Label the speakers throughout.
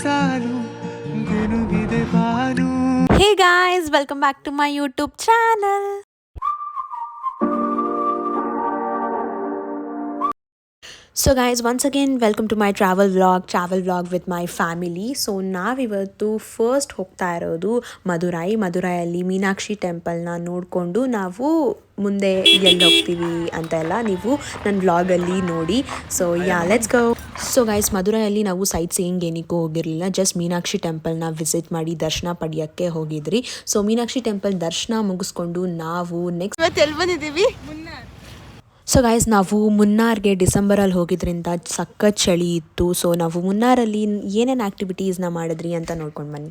Speaker 1: ಸಾಲು ಗುನುಗಿದೆ Banu.
Speaker 2: Hey guys, welcome back to my YouTube channel. So guys, once again welcome to my travel vlog with my family. So ನಾವಿವತ್ತು first ಹೋಗ್ತಾ ಇರೋದು ಮಧುರೈಯಲ್ಲಿ ಮೀನಾಕ್ಷಿ ಟೆಂಪಲ್ನ ನೋಡಿಕೊಂಡು ನಾವು ಮುಂದೆ ಎಲ್ಲಿ ಹೋಗ್ತೀವಿ ಅಂತ ಎಲ್ಲ ನೀವು ನನ್ನ ವ್ಲಾಗಲ್ಲಿ ನೋಡಿ. So let's go. So guys, ಮಧುರೈಯಲ್ಲಿ ನಾವು ಸೈಟ್ ಸೀಯಿಂಗ್ ಏನಕ್ಕೂ ಹೋಗಿರಲಿಲ್ಲ, ಜಸ್ಟ್ ಮೀನಾಕ್ಷಿ ಟೆಂಪಲ್ನ ವಿಸಿಟ್ ಮಾಡಿ ದರ್ಶನ ಪಡೆಯೋಕ್ಕೆ ಹೋಗಿದ್ರಿ. ಸೊ ಮೀನಾಕ್ಷಿ ಟೆಂಪಲ್ ದರ್ಶನ ಮುಗಿಸ್ಕೊಂಡು ನಾವು ನೆಕ್ಸ್ಟ್ ಎಲ್ಲಿ ಬಂದಿದ್ದೀವಿ. ಸೊ ಗೈಸ್, ನಾವು ಮುನ್ನಾರ್ಗೆ ಡಿಸೆಂಬರಲ್ಲಿ ಹೋಗಿದ್ರಿಂದ ಸಖತ್ ಚಳಿ ಇತ್ತು. ಸೊ ನಾವು ಮುನ್ನಾರಲ್ಲಿ ಏನೇನು ಆ್ಯಕ್ಟಿವಿಟೀಸ್ನ ಮಾಡಿದ್ರಿ ಅಂತ ನೋಡ್ಕೊಂಡು ಬನ್ನಿ.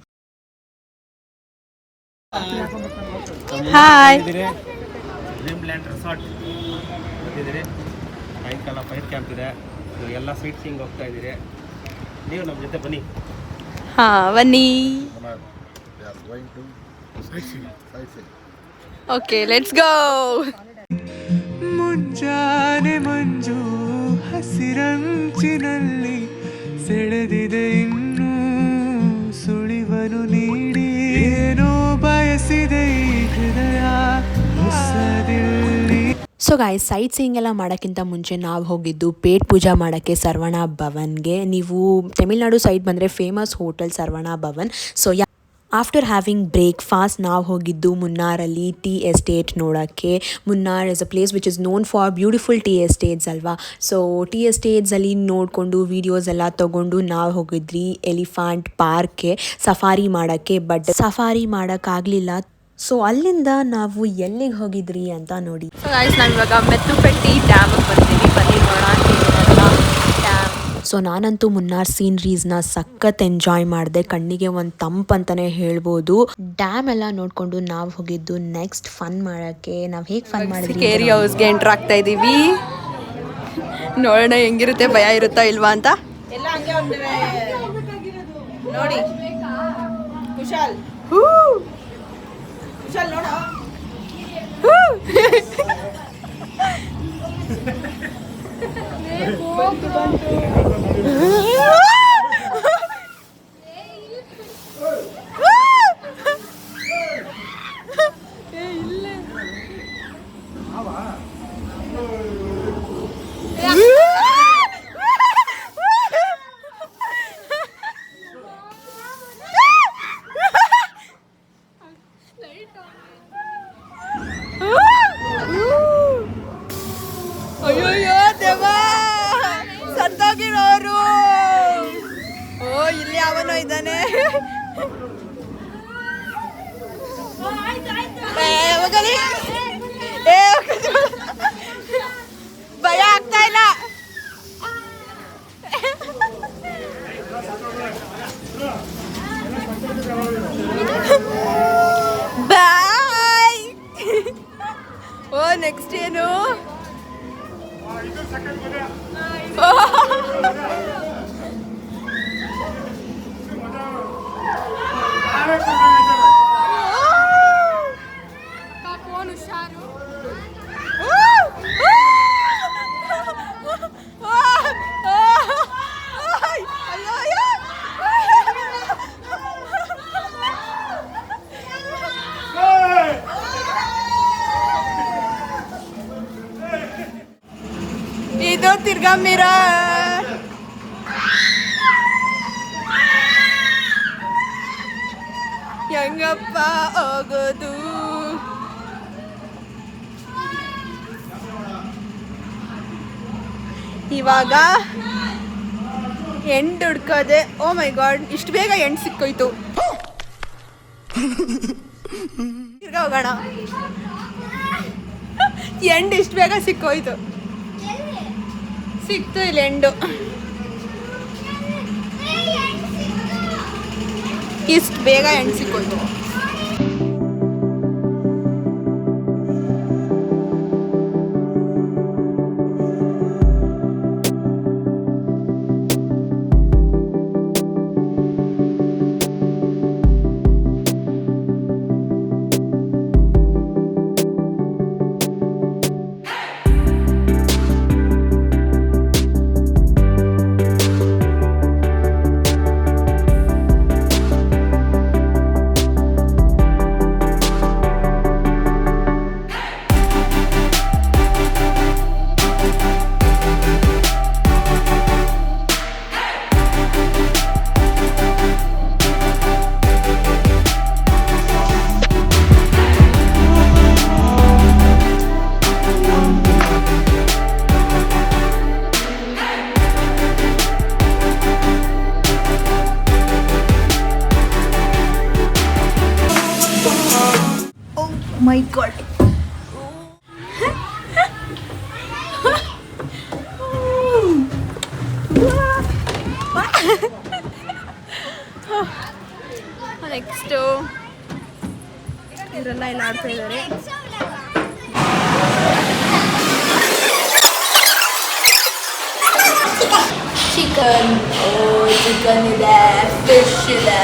Speaker 2: ಹಾಯ್,
Speaker 3: ಡ್ರೀಮ್ ಲ್ಯಾಂಡ್ ರೆಸಾರ್ಟ್ ಬಂದಿದ್ದೀರಿ. ಸಾಯಂಕಾಲ ಫೈರ್ ಕ್ಯಾಂಪ್ ಇದೆ, ಎಲ್ಲ ಸೈಟ್ ಸೀಯಿಂಗ್ ಹೋಗ್ತಾ ಇದ್ದೀರಿ. ನೀವು ನಮ್ಮ ಜೊತೆ ಬನ್ನಿ.
Speaker 2: ಬನ್ನಿ. Okay, let's go.
Speaker 1: ಮುಂಜಾನೆ ಮಂಜು ಹಸಿರಂಚಿನಲ್ಲಿ ಸೆಳೆದಿದೆ, ಇನ್ನೂ ಸುಳಿವನು ನೀಡಿ ಏನೋ ಬಯಸಿದೆ ಈ ಹೃದಯ ಹೊಸದಿಲ್ಲಿ.
Speaker 2: ಸೊ ಗಾಯ್ಸ್, ಸೈಟ್ ಸೀಯಿಂಗ್ ಎಲ್ಲ ಮಾಡೋಕ್ಕಿಂತ ಮುಂಚೆ ನಾವು ಹೋಗಿದ್ದು ಪೇಟ್ ಪೂಜಾ ಮಾಡೋಕ್ಕೆ ಸರ್ವಣ ಭವನ್ಗೆ. ನೀವು ತಮಿಳ್ನಾಡು ಸೈಡ್ ಬಂದರೆ famous hotel Saravana Bhavan. So after having breakfast ನಾವು ಹೋಗಿದ್ದು ಮುನ್ನಾರಲ್ಲಿ ಟೀ ಎಸ್ಟೇಟ್ ನೋಡೋಕ್ಕೆ. Munnar is a place which is known for beautiful tea estates ಅಲ್ವಾ. ಸೊ ಟೀ ಎಸ್ಟೇಟ್ಸಲ್ಲಿ ನೋಡಿಕೊಂಡು ವೀಡಿಯೋಸ್ ಎಲ್ಲ ತೊಗೊಂಡು ನಾವು ಹೋಗಿದ್ವಿ ಎಲಿಫೆಂಟ್ ಪಾರ್ಕ್ಗೆ ಸಫಾರಿ ಮಾಡೋಕ್ಕೆ. ಬಟ್ ಸಫಾರಿ ಮಾಡೋಕ್ಕಾಗಲಿಲ್ಲ. ಸೊ ಅಲ್ಲಿಂದ ನಾವು ಎಲ್ಲಿಗೆ ಹೋಗಿದ್ರಿ ಅಂತ ನೋಡಿ. ಸೊ ಗೈಸ್, ನಾವು ಇವಾಗ ಮೆತ್ತುಪೆಟ್ಟಿ ಡ್ಯಾಮಿಗೆ ಬರ್ತೀವಿ. ಬನ್ನಿ ನೋಡೋಣ ಡ್ಯಾಮ್. ಸೊ ನಾನಂತೂ ಮುನ್ನಾರ್ ಸೀನ್ರೀಸ್ನ ಸಖತ್ ಎಂಜಾಯ್ ಮಾಡಿದೆ. ಕಣ್ಣಿಗೆ ಒಂದು ತಂಪು ಅಂತಲೇ ಹೇಳ್ಬೋದು. ಡ್ಯಾಮ್ ಎಲ್ಲ ನೋಡಿಕೊಂಡು ನಾವು ಹೋಗಿದ್ದು ನೆಕ್ಸ್ಟ್ ಫನ್ ಮಾಡೋಕ್ಕೆ. ನಾವು ಹೇಗೆ ಫನ್ ಮಾಡಿದ್ವಿ, ಕೇರಿ ಹೌಸ್ಗೆ ಎಂಟ್ರ್ ಆಗ್ತಾ ಇದ್ದೀವಿ. ನೋಡೋಣ ಹೆಂಗಿರುತ್ತೆ, ಭಯ ಇರುತ್ತಾ ಇಲ್ವಾ ಅಂತ.
Speaker 4: ಎಲ್ಲ ಹಂಗೆ ಒಂದು ನೋಡಿ. ಕುಶಾಲ್ ಕುಶಾಲ್ ನೋಡ.
Speaker 2: ಅಯ್ಯೋಯ್ಯೋ ದೇವಾ, ಸತ್ತೋಗಿರೋರು. ಓ, ಇಲ್ಲಿ ಅವನು ಇದ್ದಾನೆ. ಭಯ ಆಗ್ತಾ ಇಲ್ಲ. ಬಾಯ್. ಓ, ನೆಕ್ಸ್ಟ್ ಏನು? ಇದು ತಿರ್ಗಾ ಮಿರರ್. ಹೆಂಗಪ್ಪ ಹೋಗೋದು? ಇವಾಗ ಎಂಡ್ ಹುಡ್ಕೋದೆ. ಓ ಮೈ ಗಾಡ್, ಇಷ್ಟು ಬೇಗ ಎಂಡ್ ಸಿಕ್ಕೋಯ್ತು. ತಿರ್ಗಾ ಹೋಗೋಣ. ಎಂಡ್ ಇಷ್ಟು ಬೇಗ ಸಿಕ್ಕೋಯ್ತು. ಸಿಕ್ತು ಇಲ್ಲಿ ಎಂಡು. ಇಷ್ಟು ಬೇಗ ಎಂಡ್ ಸಿಕ್ಕೋಯ್ತು.
Speaker 5: ಮೈ ಗಾಡ್. ನೆಕ್ಸ್ಟು ಇವರೆಲ್ಲ ಇಲ್ಲಿ ಆಡ್ತಾ ಇದ್ದಾರೆ. ಚಿಕನ್, ಚಿಕನ್ ಇದೆ, ಫಿಶ್ ಇದೆ,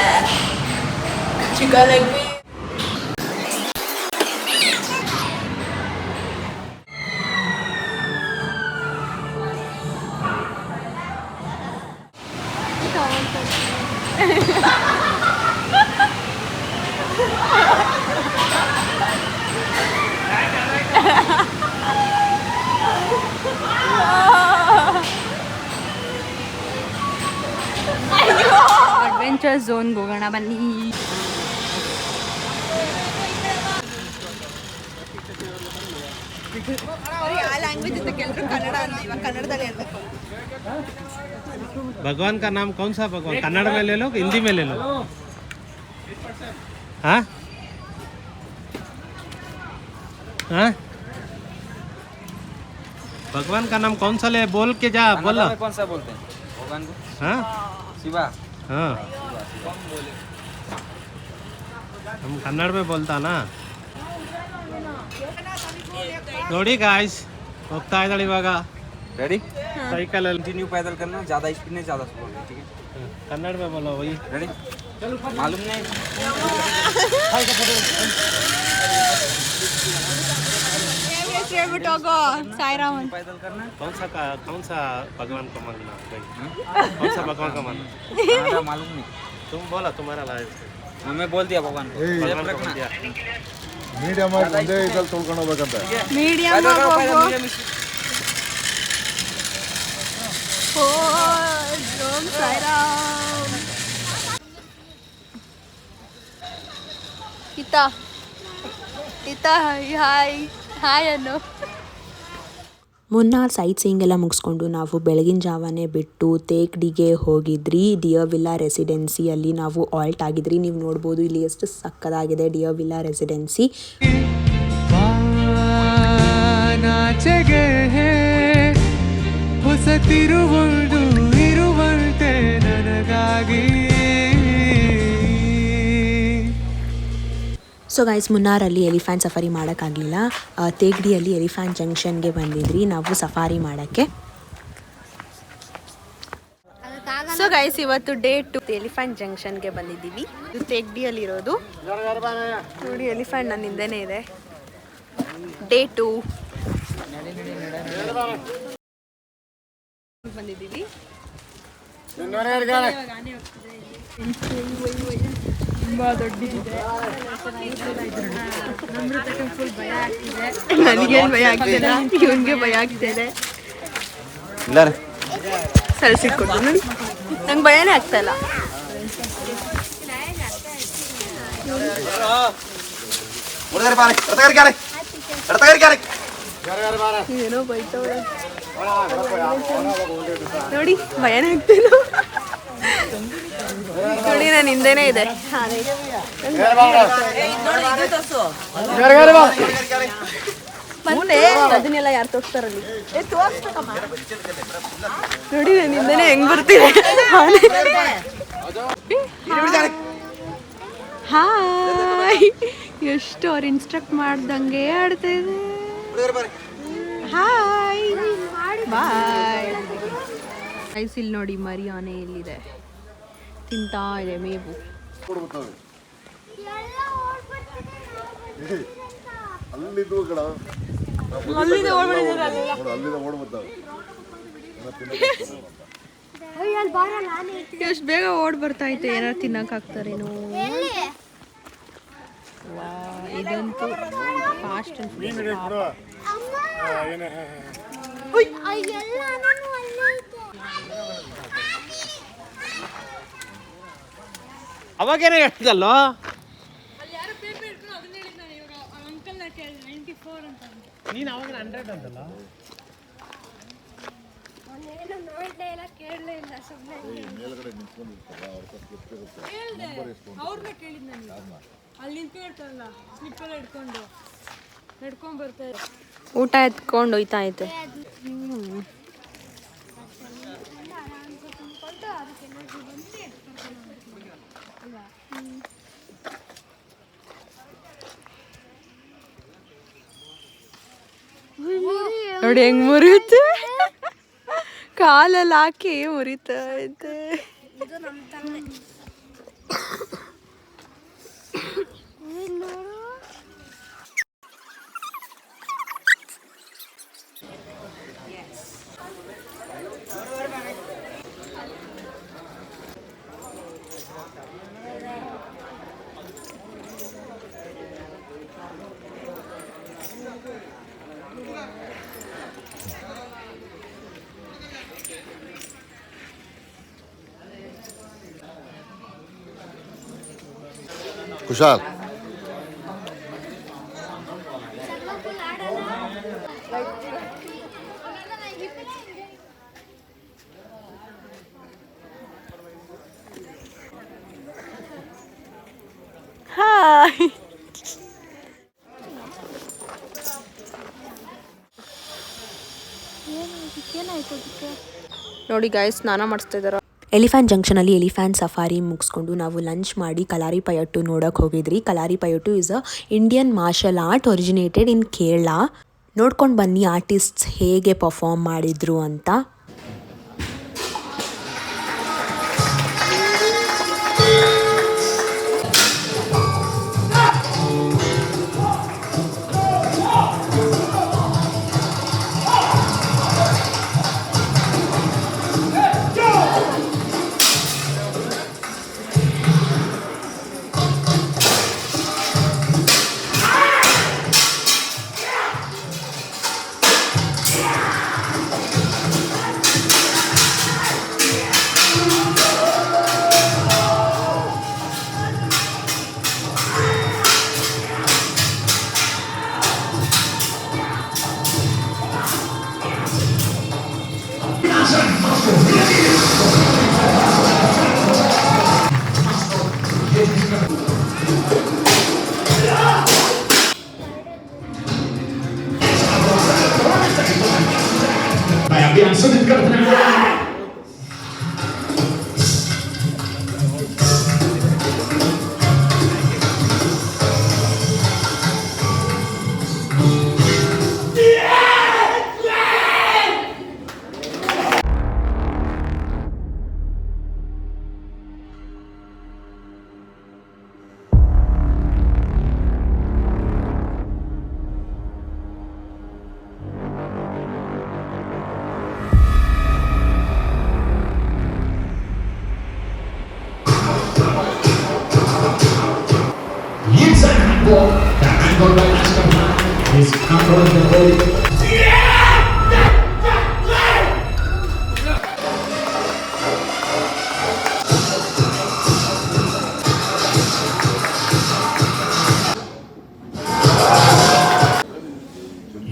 Speaker 5: ಚಿಕನ್ ಲೆಗ್ ಪೀಸ್. ಅಡ್ವೆಂಚರ್ ಝೋನ್ಗೆ ಹೋಗೋಣ ಬನ್ನಿ.
Speaker 4: ಕನ್ನಡದಲ್ಲಿ ಹೇಳ್ಬೇಕು.
Speaker 3: भगवान का नाम कौन सा भगवान? कन्नड़ में ले लो, हिंदी में ले लो. हाँ हाँ भगवान का नाम कौन सा ले? बोल के जा, बोलो.
Speaker 6: कौन सा बोलते हैं भगवान को?
Speaker 3: हाँ
Speaker 6: शिवा.
Speaker 3: हाँ हम कन्नड़ में बोलता ना. ನೋಡಿ ಗಾಯ್ಸ್, ಹೋಗ್ತಾ ಇದ್ದಾಳೆ ಇವಾಗ
Speaker 6: रेडी?
Speaker 3: ಸೈಕಲ್ ಅಲ್ಲಿ.
Speaker 6: कंटिन्यू पैदल करना, ज़्यादा स्पीड नहीं, ज़्यादा स्लो नहीं, ठीक है?
Speaker 3: कन्नड़ में बोलो वही.
Speaker 6: रेडी? मालूम नहीं.
Speaker 5: ಸಾಯಿರಾಮ್.
Speaker 6: पैदल करना.
Speaker 3: कौन सा भगवान को मानना भाई? कौन सा भगवान को मानना?
Speaker 6: हमारा मालूम नहीं.
Speaker 3: तुम बोला, तुम्हारा लाइफ
Speaker 6: मैं बोल दिया भगवान को.
Speaker 3: भगवान को बोल दिया.
Speaker 7: ಮೀಡಿಯಂ ಆಗಿ ಒಂದೇ ಇದ್ರಲ್ಲಿ ತೊಳ್ಕೊಂಡು ಹೋಗ್ಬೇಕಂತ.
Speaker 5: ಮೀಡಿಯಂ
Speaker 6: पैदल करो, पैदल मीडियम.
Speaker 5: ಓಂ ಸಾಯಿರಾಮ್. ಇತ ಹಾಯ್ ಹಾಯ್ ಅನ್ನು.
Speaker 2: ಮುನ್ನಾರ್ ಸೈಟ್ ಸೀಯಿಂಗ್ ಎಲ್ಲ ಮುಗಿಸ್ಕೊಂಡು ನಾವು ಬೆಳಗಿನ ಜಾವನೇ ಬಿಟ್ಟು ತೇಕ್ಡಿಗೆ ಹೋಗಿದ್ರಿ. ಡಿಯರ್ ವಿಲ್ಲಾ ರೆಸಿಡೆನ್ಸಿಯಲ್ಲಿ ನಾವು ಆಲ್ಟ್ ಆಗಿದ್ರಿ. ನೀವು ನೋಡ್ಬೋದು ಇಲ್ಲಿ ಎಷ್ಟು ಸಕ್ಕದಾಗಿದೆ ಡಿಯರ್ ವಿಲ್ಲಾ ರೆಸಿಡೆನ್ಸಿ.
Speaker 1: ನಾಚೆಗೆ ಹೊಸತಿರುವುದು ಇರುವಂತೆ ನನಗಾಗಿ.
Speaker 2: ಸೊ ಗೈಸ್, ಮುನ್ನಾರಲ್ಲಿ ಎಲಿಫ್ಯಾಂಟ್ ಸಫಾರಿ ಮಾಡೋಕ್ಕಾಗಲಿಲ್ಲ. ತೇಗ್ಡಿಯಲ್ಲಿ ಎಲಿಫ್ಯಾಂಟ್ ಜಂಕ್ಷನ್ಗೆ ಬಂದಿದ್ರಿ ನಾವು ಸಫಾರಿ ಮಾಡೋಕ್ಕೆ.
Speaker 5: ಸೊ ಗೈಸ್, ಇವತ್ತು ಡೇ 2 ಎಲಿಫೆಂಟ್ ಜಂಕ್ಷನ್ಗೆ ಬಂದಿದ್ದೀವಿ. ಇದು ತೇಗ್ಡಿಯಲ್ಲಿ ಇರೋದು. ನೋಡಿ, ಎಲಿಫೆಂಟ್ ನನ್ನ ಹಿಂದೆನೇ ಇದೆ. ಡೇ 2 ಬಂದಿದ್ದೀವಿ. ತುಂಬಾ ದೊಡ್ಡದಿದೆ. ನನಗೇನು ಭಯ ಆಗ್ತಿಲ್ಲ, ಇವನ್ಗೆ ಭಯ ಆಗ್ತಿದೆ. ಸರಿಸಿಟ್ಕೊಟ್ಟು ನೋಡಿ, ನಂಗೆ ಭಯನೇ ಆಗ್ತಾ ಇಲ್ಲ. ಏನೋ ಬೈತವ್ರೆ ನೋಡಿ, ಭಯನೇ ಆಗ್ತಿಲ್ಲ. ನೋಡಿ, ನಾನು ಹಿಂದೆನೇ ಇದೆ. ಅದನ್ನೆಲ್ಲ ಯಾರು ತೋರಿಸ್ತಾರಲ್ಲಿ ನೋಡಿ, ನಾನು ಹಿಂದೆನೇ ಹೆಂಗ್ ಬರ್ತೀನಿ. ಹಾಯ್, ಎಷ್ಟು ಅವ್ರು ಇನ್ಸ್ಟ್ರಕ್ಟ್ ಮಾಡ್ದಂಗೆ ಆಡ್ತಾ ಇದೆ. Hi bye guys. ಇಲ್ಲಿ ನೋಡಿ, ಮರಿ ಆನೆ ಇಲ್ಲಿದೆ, ತಿಂತಾ ಇದೆ ಮೇವು.
Speaker 7: ಅಲ್ಲಿದ್ದು ಕಡ ಅಲ್ಲಿಂದ ಓಡ್ಬರ್ತಾವೆ.
Speaker 5: ಎಷ್ಟು ಬೇಗ ಓಡ್ ಬರ್ತಾ ಐತೆ. ಏನಾರು ತಿನ್ನಕ್ ಹಾಕ್ತಾರೇನೋ. ಇದಂತೂ ಫಾಸ್ಟ್
Speaker 3: ಅವಾಗೇನೆ ಹೇಳ್ತಲ್ಲೋ. ನೀನು ಅವಾಗ 100 ಅಂತಲ್ಲ.
Speaker 7: ಮೇಲ್ಗಡೆ ನಿಂತ್ಕೊಂಡಿರ್ತಾರ ಅವ್ರ ಹತ್ರ ಗೊತ್ತಿರುತ್ತೆ ನಂಬರ್ ಎಷ್ಟು
Speaker 8: ಅವ್ರನ್ನ ಕೇಳಿದ್ ನಾನು ಅಲ್ಲಿ ನಿಂತ್ಕೊಳ್ತಾರಲ್ಲ ಸ್ಲಿಪ್ಪೆಲ್ಲ ಹಿಡ್ಕೊಂಡ್ ಬರ್ತಾರೆ.
Speaker 5: ಊಟ ಎತ್ಕೊಂಡು ಹೋಯ್ತಾ ಐತೆ. ನೋಡಿ ಹೆಂಗ್ ಮುರಿಯುತ್ತೆ, ಕಾಲಲ್ಲಿ ಹಾಕಿ ಮುರಿತಾ ಐತೆ.
Speaker 7: ಕುಶಾಲ್
Speaker 5: ಹಾಯ್. ನೋಡಿ ಗಾಯ್ಸ್ ಸ್ನಾನ ಮಾಡಿಸ್ತಾ ಇದಾರ.
Speaker 2: ಎಲಿಫ್ಯಾಂಟ್ ಜಂಕ್ಷನಲ್ಲಿ ಎಲಿಫ್ಯಾಂಟ್ ಸಫಾರಿ ಮುಗಿಸ್ಕೊಂಡು ನಾವು ಲಂಚ್ ಮಾಡಿ ಕಲಾರಿ ಪಯಟ್ಟು ನೋಡೋಕೆ ಹೋಗಿದ್ರಿ. Kalaripayattu is a Indian martial art originated in Kerala. ನೋಡ್ಕೊಂಡು ಬನ್ನಿ ಆರ್ಟಿಸ್ಟ್ಸ್ ಹೇಗೆ ಪರ್ಫಾರ್ಮ್ ಮಾಡಿದ್ರು ಅಂತ.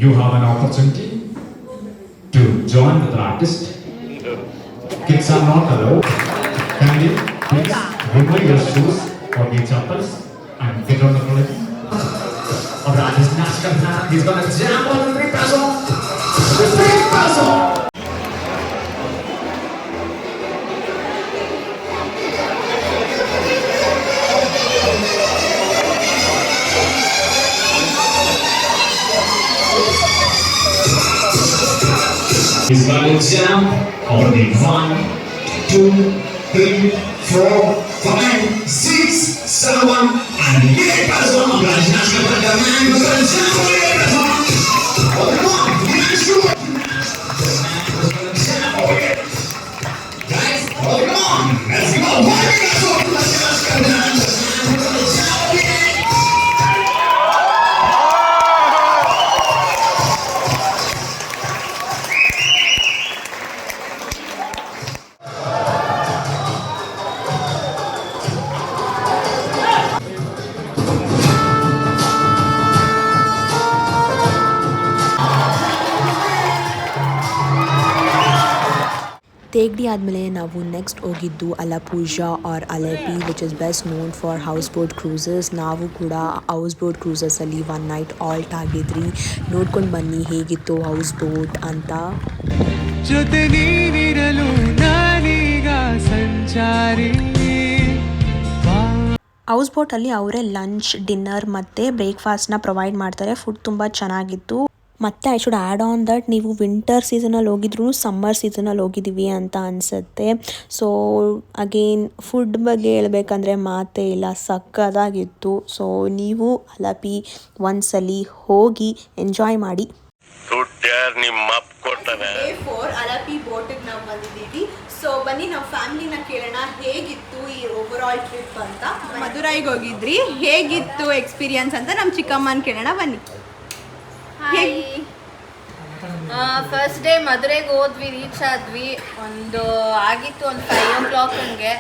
Speaker 9: You have an opportunity to join with the artist. Kids are not allowed. Kindly, please remove your shoes or your chappals and get on the floor. Or the artist Nashkar Khan, he's gonna jam on the 3 peso. The 3 peso. He's gonna jump on the 1, 2, 3, 4, 5, 6, 7, and 8 peso. Guys, Nashkar Khan, the man who's gonna jump on the 8 peso. Oh, come on, let's do it. Guys, oh, come on, let's go. 1 peso. Nashkar Khan, the man who's gonna jump on the 8 peso.
Speaker 2: ತೇಗಡಿ ಆದಮೇಲೆ ನಾವು next ಹೋಗಿದ್ದು Alappuzha or Alleppey which is best known for houseboat cruises. ನಾವು ಕೂಡ houseboat ಕ್ರೂಸಸಲ್ಲಿ 1 night halt ಆಗಿದ್ರಿ. ನೋಡ್ಕೊಂಡು ಬನ್ನಿ ಹೇಗಿತ್ತು ಹೌಸ್ ಬೋಟ್ ಅಂತ.
Speaker 1: ಜೊತೆ ನೀನಿರಲು ನಾನೀಗ ಸಂಚಾರಿ.
Speaker 2: ಹೌಸ್ ಬೋಟಲ್ಲಿ ಅವರೇ ಲಂಚ್, ಡಿನ್ನರ್ ಮತ್ತು ಬ್ರೇಕ್ಫಾಸ್ಟ್ನ ಪ್ರೊವೈಡ್ ಮಾಡ್ತಾರೆ. ಫುಡ್ ತುಂಬ ಚೆನ್ನಾಗಿತ್ತು. ಮತ್ತು I should add on that ನೀವು ವಿಂಟರ್ ಸೀಸನಲ್ಲಿ ಹೋಗಿದ್ರು ಸಮ್ಮರ್ ಸೀಸನಲ್ಲಿ ಹೋಗಿದ್ದೀವಿ ಅಂತ ಅನಿಸುತ್ತೆ. ಸೊ ಅಗೇನ್ ಫುಡ್ ಬಗ್ಗೆ ಹೇಳ್ಬೇಕಂದ್ರೆ ಮಾತೇ ಇಲ್ಲ, ಸಕ್ಕದಾಗಿತ್ತು. ಸೊ ನೀವು ಅಲಪಿ ಒಂದ್ಸಲಿ ಹೋಗಿ ಎಂಜಾಯ್ ಮಾಡಿ.
Speaker 5: ಡೇ 4 ಅಲಪಿ ಬೋಟಿಗೆ ನಾವು ಬಂದಿದ್ದೀವಿ. ಸೊ ಬನ್ನಿ ನಾವು ಫ್ಯಾಮಿಲಿನ ಕೇಳೋಣ ಹೇಗಿತ್ತು ಈ ಓವರ್ ಆಲ್ ಟ್ರಿಪ್ ಅಂತ. ಮಧುರೈಗೆ ಹೋಗಿದ್ರಿ, ಹೇಗಿತ್ತು ಎಕ್ಸ್ಪೀರಿಯನ್ಸ್ ಅಂತ ನಮ್ಮ ಚಿಕ್ಕಮ್ಮನ ಕೇಳೋಣ ಬನ್ನಿ.
Speaker 10: ಫಸ್ಟ್ ಡೇ ಮದುರೆಗೆ ಹೋದ್ವಿ, ರೀಚ್ ಆದ್ವಿ. ಆಗಿತ್ತು ಒಂದು 5 o'clock ಹಂಗೆ.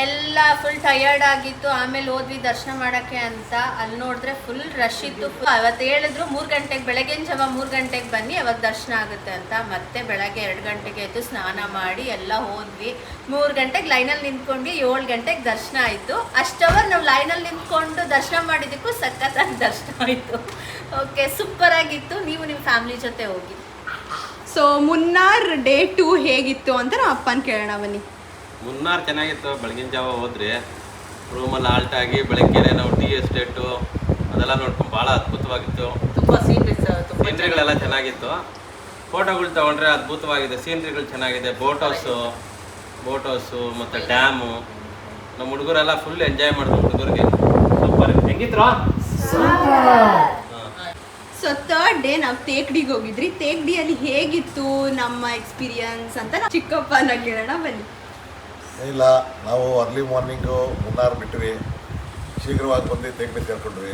Speaker 10: ಎಲ್ಲ ಫುಲ್ ಟಯರ್ಡ್ ಆಗಿತ್ತು. ಆಮೇಲೆ ಹೋದ್ವಿ ದರ್ಶನ ಮಾಡೋಕ್ಕೆ ಅಂತ. ಅಲ್ಲಿ ನೋಡಿದ್ರೆ ಫುಲ್ ರಶ್ ಇತ್ತು. ಅವತ್ತು ಹೇಳಿದ್ರು 3 ಗಂಟೆಗೆ, ಬೆಳಗಿನ ಜಾವ 3 ಗಂಟೆಗೆ ಬನ್ನಿ ಅವಾಗ ದರ್ಶನ ಆಗುತ್ತೆ ಅಂತ. ಮತ್ತೆ ಬೆಳಗ್ಗೆ 2 ಗಂಟೆಗೆ ಎದ್ದು ಸ್ನಾನ ಮಾಡಿ ಎಲ್ಲ ಹೋದ್ವಿ. 3 ಗಂಟೆಗೆ ಲೈನಲ್ಲಿ ನಿಂತ್ಕೊಂಡು 7 ಗಂಟೆಗೆ ದರ್ಶನ ಆಯಿತು. ಅಷ್ಟವರ್ ನಾವು ಲೈನಲ್ಲಿ ನಿಂತ್ಕೊಂಡು ದರ್ಶನ ಮಾಡಿದ್ದಕ್ಕೂ ಸಖತ್ತಾಗಿ ದರ್ಶನ ಆಯಿತು. ಓಕೆ, ಸೂಪರ್ ಆಗಿತ್ತು. ನೀವು ನಿಮ್ಮ ಫ್ಯಾಮಿಲಿ ಜೊತೆ ಹೋಗಿ.
Speaker 5: ಸೊ ಮುನ್ನಾರ್ ಡೇ 2 ಹೇಗಿತ್ತು ಅಂತ ನಾವು ಅಪ್ಪನ ಕೇಳೋಣ ಬನ್ನಿ.
Speaker 3: ಮುನ್ನಾರ್ ಚೆನ್ನಾಗಿತ್ತು. ಬೆಳಗಿನ ಜಾವ ಹೋದ್ರಿ, ರೂಮಲ್ಲಿ ಆಲ್ಟ್ ಆಗಿ ಬೆಳಗ್ಗೆ ನಾವು ಟೀ ಎಸ್ಟೇಟು ಅದೆಲ್ಲ ನೋಡ್ಕೊಂಡು ಭಾಳ ಅದ್ಭುತವಾಗಿತ್ತು. ಸೀನ್ರಿಗಳೆಲ್ಲ ಚೆನ್ನಾಗಿತ್ತು. ಫೋಟೋಗಳು ತೊಗೊಂಡ್ರೆ ಅದ್ಭುತವಾಗಿದೆ. ಸೀನ್ರಿಗಳು ಚೆನ್ನಾಗಿದೆ. ಬೋಟ್ ಹೌಸು ಮತ್ತು ಡ್ಯಾಮು. ನಮ್ಮ ಹುಡುಗರೆಲ್ಲ ಫುಲ್ ಎಂಜಾಯ್ ಮಾಡಿದ್ರು. ಹುಡುಗರಿಗೆ ಸೂಪರ್. ಹೆಂಗಿದ್ರು?
Speaker 5: ಸೊ 3rd ಡೇ ನಾವು ತೇಕಡಿಗೆ ಹೋಗಿದ್ರಿ. ತೇಕಡಿಯಲ್ಲಿ ಹೇಗಿತ್ತು ನಮ್ಮ ಎಕ್ಸ್ಪೀರಿಯನ್ಸ್ ಅಂತ ಚಿಕ್ಕಪ್ಪನ ಕೇಳೋಣ ಬನ್ನಿ.
Speaker 7: ಇಲ್ಲ, ನಾವು ಅರ್ಲಿ ಮಾರ್ನಿಂಗು ಮುನ್ನಾರ್ ಬಿಟ್ವಿ. ಶೀಘ್ರವಾಗಿ ಬಂದು ತೇಗಡಿ ಸೇರ್ಕೊಂಡ್ವಿ.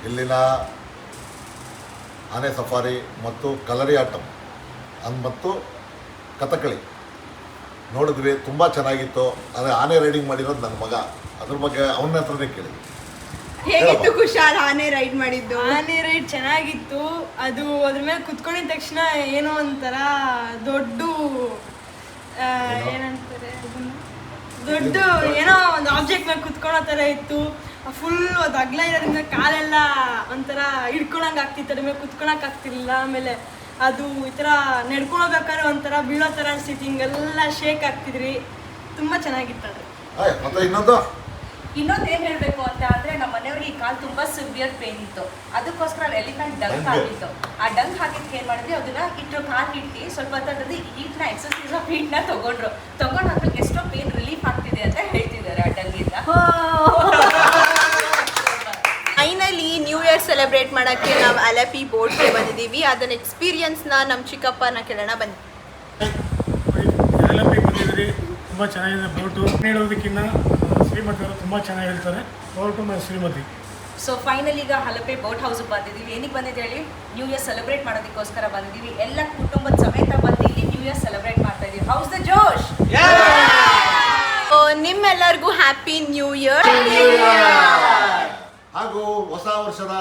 Speaker 7: ಇಲ್ಲಿನ ಆನೆ ಸಫಾರಿ ಮತ್ತು ಕಲರಿ ಆಟಂ ಮತ್ತು ಕಥಕಳಿ ನೋಡಿದ್ವಿ. ತುಂಬ ಚೆನ್ನಾಗಿತ್ತು. ಆದರೆ ಆನೆ ರೈಡಿಂಗ್ ಮಾಡಿರೋದು ನನ್ನ ಮಗ. ಅದ್ರ ಬಗ್ಗೆ ಅವನ ಹತ್ರನೇ ಕೇಳಿ.
Speaker 5: ಹೇಗಿತ್ತು ಕುಶಾಲ್ ಆನೆ ರೈಡ್ ಮಾಡಿದ್ದು?
Speaker 8: ಆನೆ ರೈಡ್ ಚೆನ್ನಾಗಿತ್ತು. ಅದು ಅದ್ರ ಮೇಲೆ ಕುತ್ಕೊಂಡಿದ ತಕ್ಷಣ ಏನೋ ಒಂಥರ ದೊಡ್ಡ ಏನಂತಾರೆ ದೊಡ್ಡ ಏನೋ ಒಂದು ಆಬ್ಜೆಕ್ಟ್ ಮೇಲೆ ಕುತ್ಕೊಳ್ಳೋ ಥರ ಇತ್ತು. ಫುಲ್ ಅದು ಅಗ್ಲ ಇರೋದ್ರಿಂದ ಕಾಲೆಲ್ಲ ಒಂಥರ ಹಿಡ್ಕೊಳಂಗೆ ಆಗ್ತಿತ್ತು. ಅದ್ರ ಮೇಲೆ ಕುತ್ಕೊಳಕ್ಕೆ ಆಗ್ತಿರ್ಲಿಲ್ಲ. ಆಮೇಲೆ ಅದು ಈ ಥರ ನಡ್ಕೊಳ್ಬೇಕಾದ್ರೆ ಒಂಥರ ಬೀಳೋ ಥರ ಅನಿಸ್ತಿತ್ತು. ಹಿಂಗೆಲ್ಲ ಶೇಕ್ ಆಗ್ತಿದ್ರಿ. ತುಂಬ ಚೆನ್ನಾಗಿತ್ತು ಅದು.
Speaker 7: ಮತ್ತೆ ಇನ್ನೊಂದು
Speaker 11: ಇನ್ನೊಂದೇನು ಹೇಳಬೇಕು ಅಂತ ಅಂದರೆ ನಮ್ಮ ಮನೆಯವ್ರಿಗೆ ಈ ಕಾಲು ತುಂಬ ಸಿವಿಯರ್ ಪೇನ್ ಇತ್ತು. ಅದಕ್ಕೋಸ್ಕರ ಅಲ್ಲಿ ಎಲಿಫೆಂಟ್ ಡಂಕ್ ಆಗಿತ್ತು. ಆ ಡಂಕ್ ಹಾಕಿದ್ದಕ್ಕೆ ಏನು ಮಾಡಿದ್ವಿ, ಅದನ್ನ ಇಟ್ಟು ಕಾಲು ಇಟ್ಟು ಸ್ವಲ್ಪ ಹೊತ್ತಲ್ಲಿ ಹೀಟ್ನ ಎಕ್ಸರ್ಸೈಸ್ ಆಫ್ ಹೀಟ್ನ ತಗೊಂಡಾದ್ಮೇಲೆ ಎಷ್ಟೋ ಪೇನ್ ರಿಲೀಫ್ ಆಗ್ತಿದೆ ಅಂತ ಹೇಳ್ತಿದ್ದಾರೆ ಆ ಡಂಗಿಂದ.
Speaker 5: ಫೈನಲಿ ನ್ಯೂ ಇಯರ್ ಸೆಲೆಬ್ರೇಟ್ ಮಾಡೋಕ್ಕೆ ನಾವು ಅಲಪಿ ಬೋಟ್ಗೆ ಬಂದಿದ್ದೀವಿ. ಅದನ್ನ ಎಕ್ಸ್ಪೀರಿಯನ್ಸ್ನ ನಮ್ಮ ಚಿಕ್ಕಪ್ಪನ ಕೇಳೋಣ ಬನ್ನಿ.
Speaker 12: ಅಲಪಿ ಬಂದಿದ್ರಿ, ತುಂಬ ಚೆನ್ನಾಗಿದೆ ಬೋಟು. ಹೇಳೋದಕ್ಕಿಂತ ಶ್ರೀಮತಿ ಅವರು ತುಂಬ ಚೆನ್ನಾಗಿ ಹೇಳ್ತಾರೆ. ಬೋಟು ಮತ್ತು ಶ್ರೀಮತಿ.
Speaker 11: ಸೊ ಫೈನಲ್ ಈಗ ಹಲಪೆ ಬೋಟ್ ಹೌಸ್ಗೆ ಬಂದಿದ್ದೀವಿ. ಏನಕ್ಕೆ ಬಂದಿದೆ ಹೇಳಿ, ನ್ಯೂ ಇಯರ್ ಸೆಲೆಬ್ರೇಟ್ ಮಾಡೋದಕ್ಕೋಸ್ಕರ ಬಂದಿದ್ದೀವಿ. ಎಲ್ಲ ಕುಟುಂಬದ ಸಮೇತ ಬಂದು ಇಲ್ಲಿ ನ್ಯೂ ಇಯರ್ ಸೆಲೆಬ್ರೇಟ್ ಮಾಡ್ತಾ ಇದ್ದೀವಿ. ಹೌಸ್ ದ ಜೋಶ್.
Speaker 5: ನಿಮ್ಮೆಲ್ಲರಿಗೂ ಹ್ಯಾಪಿ ನ್ಯೂ ಇಯರ್
Speaker 7: ಹಾಗೂ ಹೊಸ ವರ್ಷದ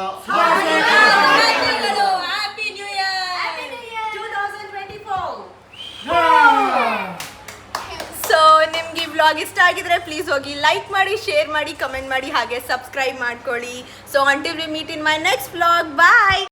Speaker 11: ಹ್ಯಾಪಿ ನ್ಯೂ ಇಯರ್ 2024.
Speaker 5: ಸೊ ನಿಮ್ಗೆ ಈ ವ್ಲಾಗ್ ಇಷ್ಟ ಆಗಿದ್ರೆ ಪ್ಲೀಸ್ ಹೋಗಿ ಲೈಕ್ ಮಾಡಿ, ಶೇರ್ ಮಾಡಿ, ಕಮೆಂಟ್ ಮಾಡಿ, ಹಾಗೆ ಸಬ್ಸ್ಕ್ರೈಬ್ ಮಾಡ್ಕೊಳ್ಳಿ. So until we meet in my next vlog. Bye.